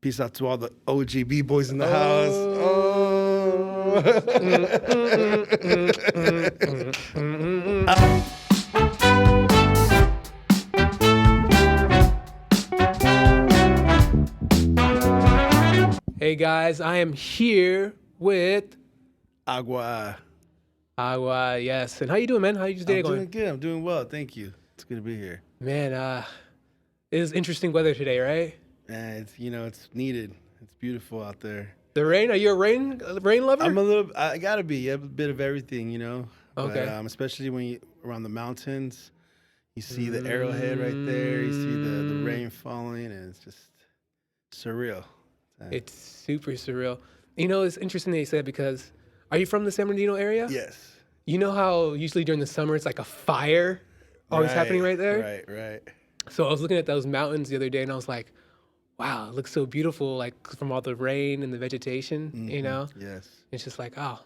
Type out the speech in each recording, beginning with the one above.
Peace out to all the OG B-boys in the house. Oh. Hey guys, I am here with Agua. Agua, yes. And how you doing, man? How's your day I'm going? doing good. I'm doing well. Thank you. It's good to be here. Man, it is interesting weather today, right? It's needed. It's beautiful out there. The rain? Are you a rain lover? I gotta be a bit of everything, Okay. But especially when you around the mountains, you see the arrowhead right there. You see the rain falling, and it's just surreal. It's super surreal. It's interesting that you said because are you from the San Bernardino area? Yes. You know how usually during the summer it's like a fire always happening right there? Right. So I was looking at those mountains the other day and I was like, wow, it looks so beautiful, like from all the rain and the vegetation, Yes. It's just like, oh,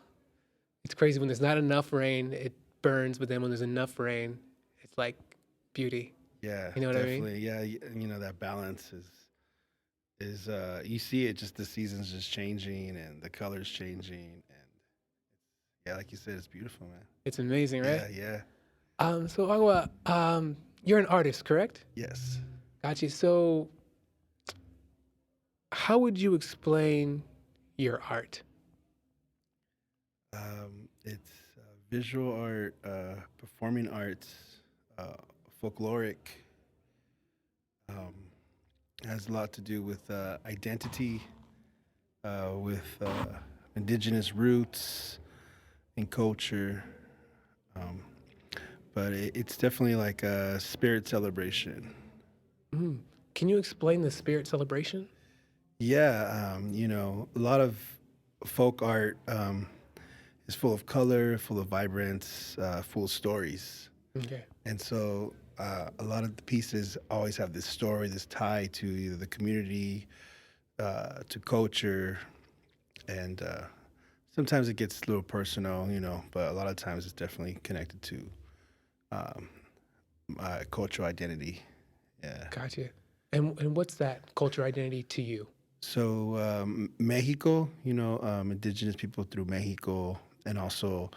it's crazy. When there's not enough rain, it burns. But then when there's enough rain, it's like beauty. Yeah. You know what I mean? Definitely. Yeah. That balance is you see it, just the seasons just changing and the colors changing. And yeah, like you said, it's beautiful, man. It's amazing, right? Yeah. So Agua, you're an artist, correct? Yes. Got you. So how would you explain your art? It's visual art, performing arts, folkloric. Has a lot to do with identity, with indigenous roots and culture. But it's definitely like a spirit celebration. Can you explain the spirit celebration? Yeah, a lot of folk art is full of color, full of vibrance, full of stories. Okay. And so a lot of the pieces always have this story, this tie to either the community, to culture, and sometimes it gets a little personal, but a lot of times it's definitely connected to my cultural identity. Yeah. Gotcha. And what's that cultural identity to you? So Mexico, indigenous people through Mexico, and also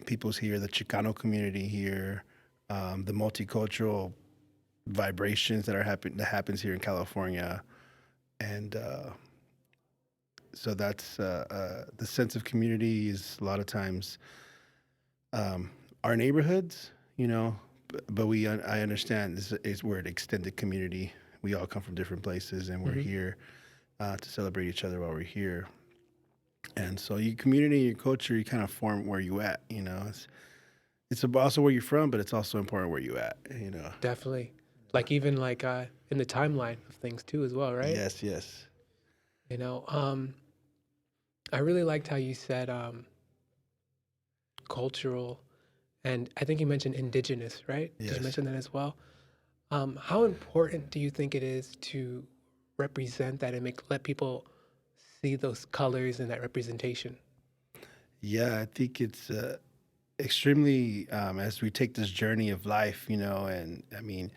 peoples here, the Chicano community here, the multicultural vibrations that happens here in California, and so that's the sense of community is a lot of times our neighborhoods, but I understand we're an extended community. We all come from different places, and we're here to celebrate each other while we're here. And so your community, your culture, you kind of form where you at, It's also where you're from, but it's also important where you at, Definitely. Like even like in the timeline of things too as well, right? Yes. I really liked how you said cultural, and I think you mentioned indigenous, right? Yes. Did you mention that as well? How important do you think it is to represent that and let people see those colors and that representation? Yeah, I think it's extremely, as we take this journey of life, and I mean,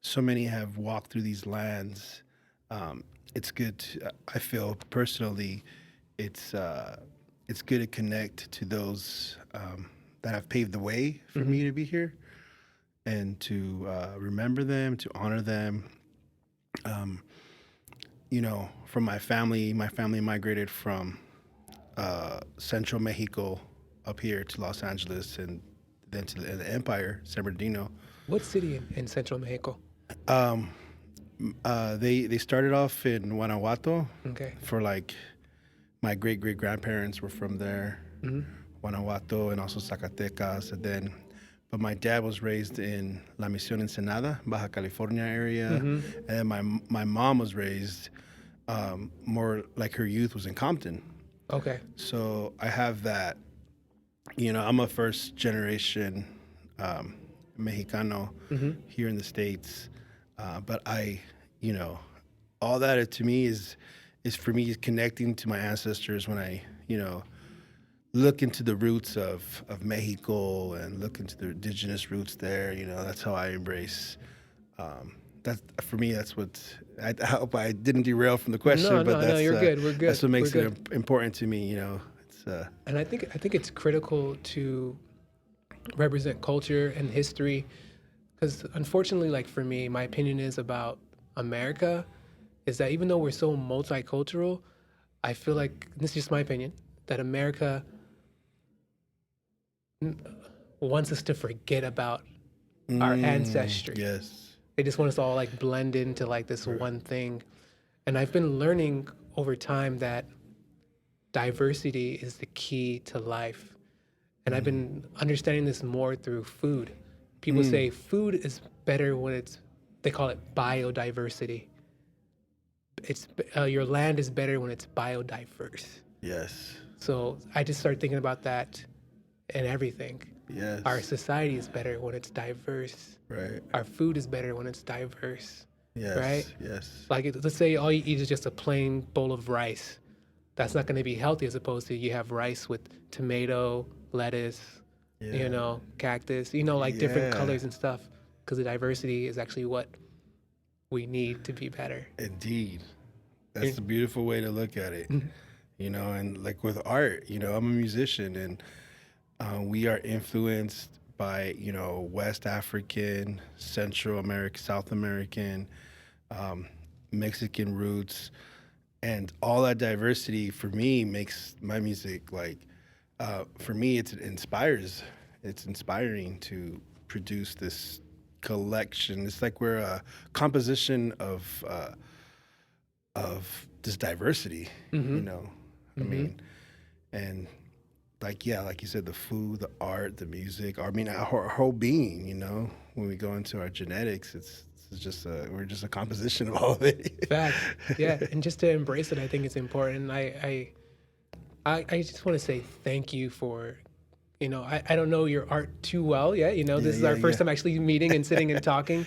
so many have walked through these lands. It's good I feel personally, it's good to connect to those that have paved the way for me to be here, and to remember them, to honor them. From my family migrated from central Mexico up here to Los Angeles, and then to the Empire, San Bernardino. What city in central Mexico? They started off in Guanajuato. Okay. For like my great grandparents were from there, Guanajuato, and also Zacatecas, but my dad was raised in La Misión Ensenada, Baja California area, and my mom was raised more like her youth was in Compton. Okay. So I have that. I'm a first generation Mexicano here in the States, but all that to me is for me connecting to my ancestors when I look into the roots of Mexico and look into the indigenous roots there. That's how I embrace that's for me. That's what I hope I didn't derail from the No, question, but no, no, you're good. We're that's good. what We're makes it good. important to me. It's And I think it's critical to represent culture and history because unfortunately, like for me, my opinion is about America is that even though we're so multicultural, I feel like this is just my opinion that America wants us to forget about our ancestry. yes, They just want us to all like blend into like this right. one thing. And I've been learning over time that diversity is the key to life. And I've been understanding this more through food. People say food is better when they call it biodiversity. Your land is better when it's biodiverse. Yes, So I just started thinking about that in everything. Our yes, society is better when it's diverse. right. Our food is better when it's diverse, right? Yes, yes, Like let's say all you eat is just a plain bowl of rice. That's not going to be healthy as opposed to you have rice with tomato, lettuce, yeah, cactus, like different yeah. colors and stuff. Because the diversity is actually what we need to be better. Indeed, You- that's a beautiful way to look at it. And like with art, I'm a musician, and we are influenced by West African, Central American, South American, um, Mexican roots, and all that diversity for me makes my music like for me it's inspiring to produce this collection. It's like we're a composition of this diversity, you know. I mean, and like yeah, like you said, the food, the art, the music. I mean, our whole being. When we go into our genetics, it's just we're just a composition of all of it. Fact, yeah, and just to embrace it, I think it's important. I just want to say thank you for, I don't know your art too well yet. This is Yeah, our first yeah. time actually meeting and sitting and talking,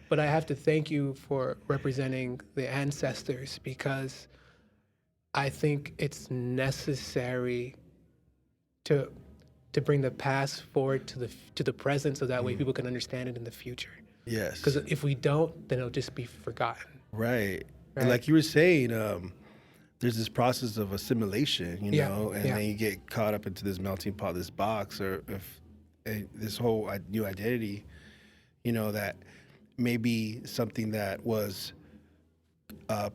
but I have to thank you for representing the ancestors because I think it's necessary to to bring the past forward to the present so that way people can understand it in the future. Because Yes, if we don't, then it'll just be forgotten, right. And right? like you were saying, there's this process of assimilation, Yeah, and yeah, then you get caught up into this melting pot, this box, or if this whole new identity, that may be something that was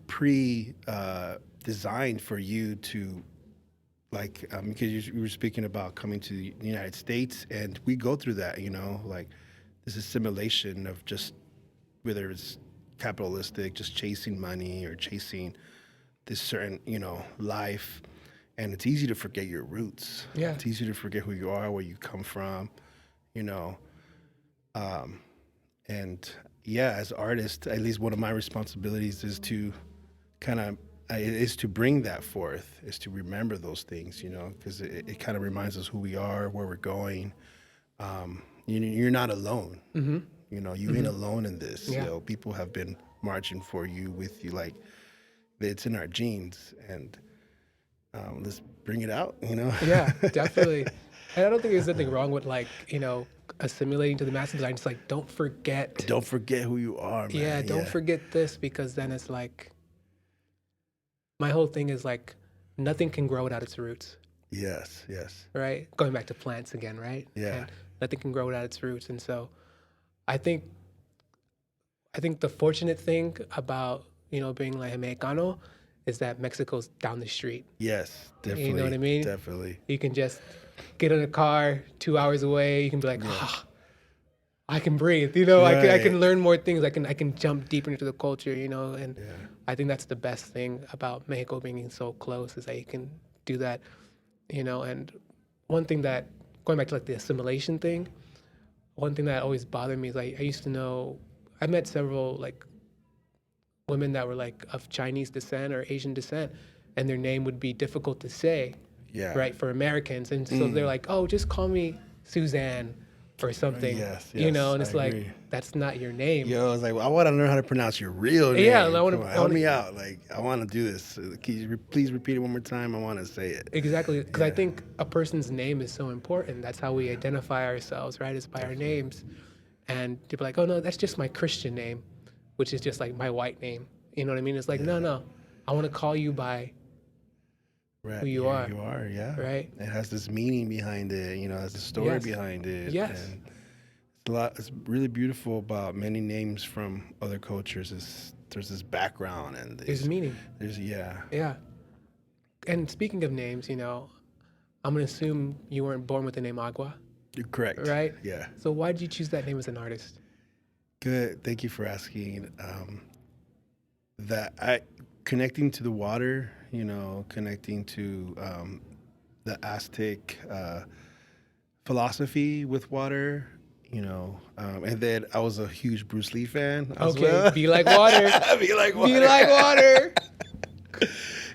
pre designed for you to like because you were speaking about coming to the United States, and we go through that, like this assimilation of just whether it's capitalistic, just chasing money or chasing this certain, life. And it's easy to forget your roots. yeah. It's easy to forget who you are, where you come from, you know. Um, and yeah, as artists, at least one of my responsibilities is to kind of is to bring that forth, is to remember those things, because it kind of reminds us who we are, where we're going. You're not alone. Mm-hmm. You ain't alone in this. Yeah. People have been marching for you, with you, like it's in our genes, and let's bring it out. Yeah, definitely. And I don't think there's anything wrong with assimilating to the masses. I just don't forget. Don't forget who you are, man. Yeah, don't forget this because then it's like my whole thing is like nothing can grow without its roots, Yes, yes, right? Going back to plants again, right? yeah, And nothing can grow without its roots. And so I think the fortunate thing about, being like a Mexicano is that Mexico's down the street. yes, definitely. You know what I mean? Definitely. You can just get in a car 2 hours away. You can be like, I can breathe. I Right. can learn more things. I can jump deeper into the culture. And Yeah. I think that's the best thing about Mexico being so close is that you can do that. And one thing that going back to like the assimilation thing, one thing that always bothered me is like I used to know I met several like women that were like of Chinese descent or Asian descent, and their name would be difficult to say, Yeah. right, for Americans. And so they're like, oh, just call me Suzanne or something, Yes, and yes, it's I like, agree. that's not your name. Yo, I was like, well, I want to learn how to pronounce your real name. Yeah, I wanna- Come on, I help wanna- me out. Like, I want to do this. Can you please repeat it one more time? I want to say it. Exactly, because I Yeah. think a person's name is so important. That's how we identify ourselves, right, is by our names. And people are like, oh, no, that's just my Christian name. which is just like my white name. You know what I mean? It's like, no, I want to call you by Right. who you Here are, you are, yeah. right? It has this meaning behind it, you know, it has a story Yes. behind it. Yes. And it's really beautiful about many names from other cultures is there's this background and There's meaning. there's Yeah. And speaking of names, I'm going to assume you weren't born with the name Agua, you're correct. right? Yeah. So why did you choose that name as an artist? Good. Thank you for asking. That I connecting to the water, you know, connecting to the Aztec philosophy with water, you know, and then I was a huge Bruce Lee fan as Okay, well. be like water. Be like water. Be like water.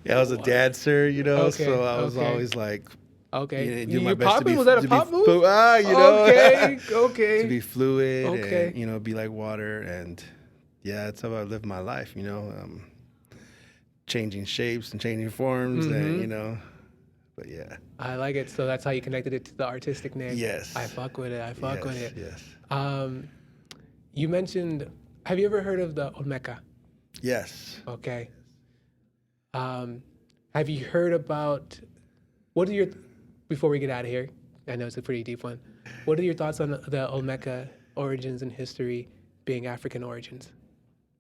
Yeah, I was a dancer, you know, Okay, so I was okay. always like, Okay. do my You best to popping? be. Was that a to be pop move? you know, Okay, to okay. be fluid Okay. and, you know, be like water. And yeah, that's how I live my life, you know, changing shapes and changing forms and, you know, but yeah. I like it. So that's how you connected it to the artistic name. Yes. I fuck with it. I fuck with it. Yes. You mentioned, have you ever heard of the Olmeca? Yes. Okay. Have you heard about, before we get out of here, I know it's a pretty deep one. What are your thoughts on the Olmeca origins and history being African origins?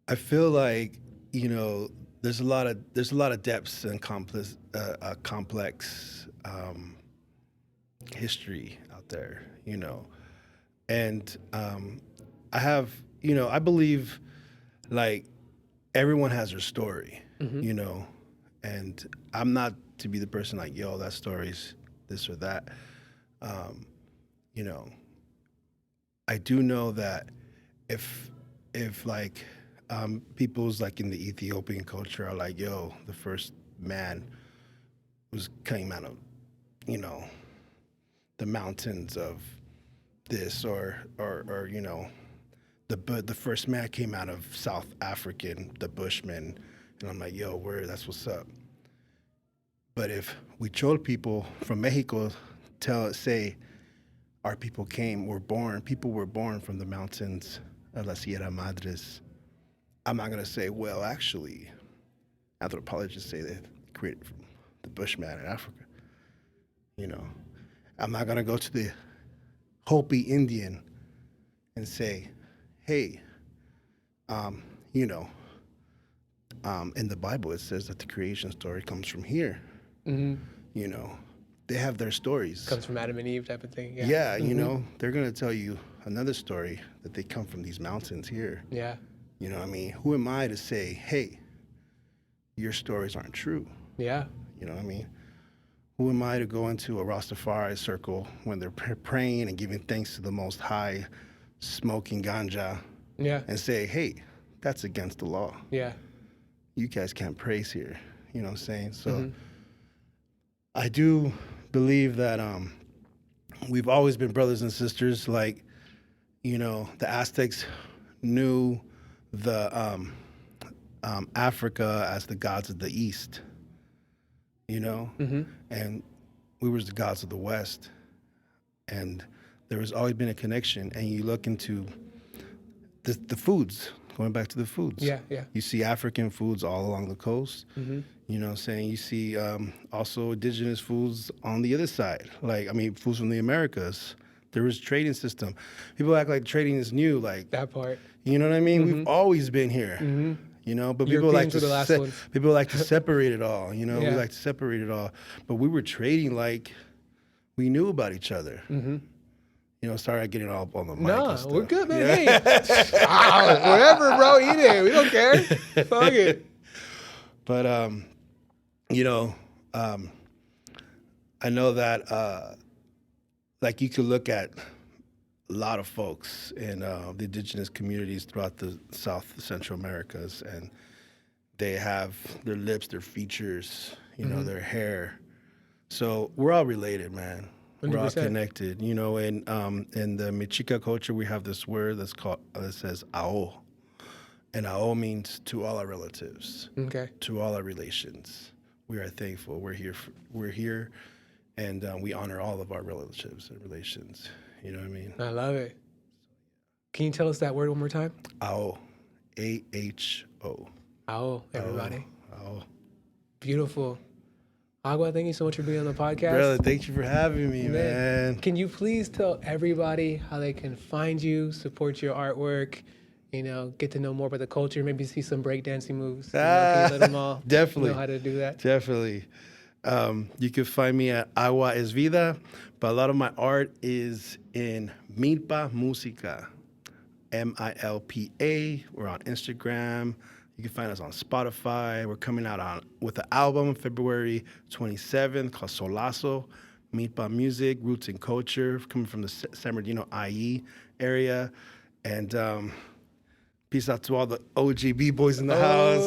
I feel like, you know, there's a lot of depths and complex history out there, you know, and I believe like everyone has their story, you know, and I'm not to be the person like, yo, that story's this or that, you know. I do know that if like people's like in the Ethiopian culture are like, yo, the first man came out of, you know, the mountains of this or you know, the first man came out of South African, the Bushman, and I'm like, yo, that's what's up. But if we Chol people from Mexico say our people were born from the mountains of La Sierra Madres, I'm not going to say, well, actually, anthropologists say they created from the Bushman in Africa. You know, I'm not going to go to the Hopi Indian and say, hey, you know, in the Bible it says that the creation story comes from here. You know, they have their stories. Comes from Adam and Eve type of thing. Yeah. Yeah, you know, they're going to tell you another story that they come from these mountains here. Yeah. You know what I mean? Who am I to say, hey, your stories aren't true? Yeah. You know what I mean? Who am I to go into a Rastafari circle when they're praying and giving thanks to the Most High, smoking ganja, and say, hey, that's against the law. Yeah. You guys can't praise here. You know what I'm saying? So I do believe that we've always been brothers and sisters. Like, you know, the Aztecs knew the Africa as the gods of the East, you know, and we were the gods of the West. And there has always been a connection. And you look into the foods, going back to the foods. Yeah. You see African foods all along the coast. You know what I'm saying? You see also indigenous foods on the other side. Like, I mean, foods from the Americas. There was a trading system. People act like trading is new. Like That part. You know what I mean? We've always been here. You know, but people like to separate it all. You know, we like to separate it all. But we were trading like we knew about each other. You know, sorry, I'm getting all on the mic. No, we're good, man. Hey, whatever, bro. Eat it. We don't care. Fuck it. But you know, I know that like you could look at a lot of folks in the indigenous communities throughout the South Central Americas, and they have their lips, their features, you know, their hair. So we're all related, man. 100%. We're all connected. You know, in the Mexica culture, we have this word that says "ao," and "ao" means to all our relatives, to all our relations. We are thankful. We're here, and we honor all of our relatives and relations. You know what I mean? I love it. Can you tell us that word one more time? Ao, AHO. Ao, everybody. Oh. Beautiful. Agua, thank you so much for being on the podcast. Brother, thank you for having me, man. Can you please tell everybody how they can find you, support your artwork, get to know more about the culture, maybe see some breakdancing moves? Can you let them all Definitely know how to do that? Definitely. You can find me at Agua es Vida, but a lot of my art is in Milpa Música, Milpa. We're on Instagram. You can find us on Spotify. We're coming out with an album February 27th called Solazo, Milpa Music, Roots and Culture, coming from the San Bernardino IE area. And peace out to all the OG B-boys in the house.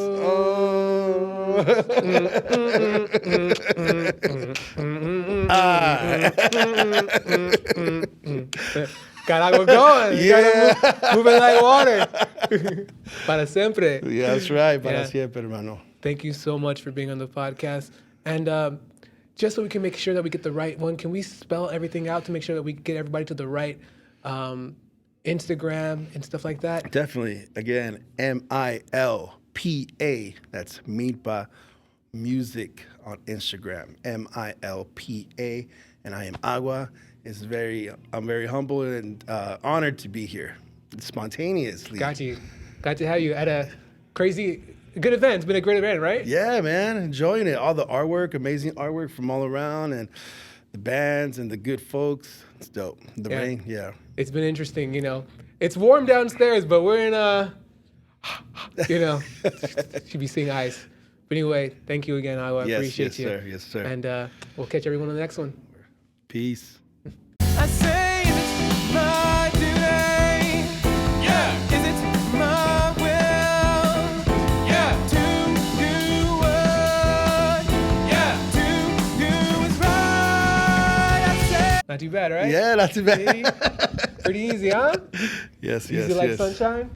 Got Agua going. Yeah. Moving like water. Para siempre. Yeah, that's right. Para siempre, hermano. Thank you so much for being on the podcast. And just so we can make sure that we get the right one, can we spell everything out to make sure that we get everybody to the right Instagram and stuff like that? Definitely. Again, Milpa. That's Milpa Music on Instagram. Milpa. And I am Agua. I'm very humble and honored to be here spontaneously. Got to have you at a good event. It's been a great event, right? Yeah, man. Enjoying it. All the artwork, amazing artwork from all around, and the bands and the good folks. It's dope. The rain, yeah. It's been interesting, It's warm downstairs, but we're in should be seeing ice. But anyway, thank you again, Agua. I appreciate you. Yes, sir. And we'll catch everyone on the next one. Peace. I say it's my duty. Yeah. Is it my will? Yeah. To do what? Yeah. To do what's right. I say. Not too bad, right? Yeah, not too bad. See? Pretty easy, huh? Yes. Easy like sunshine?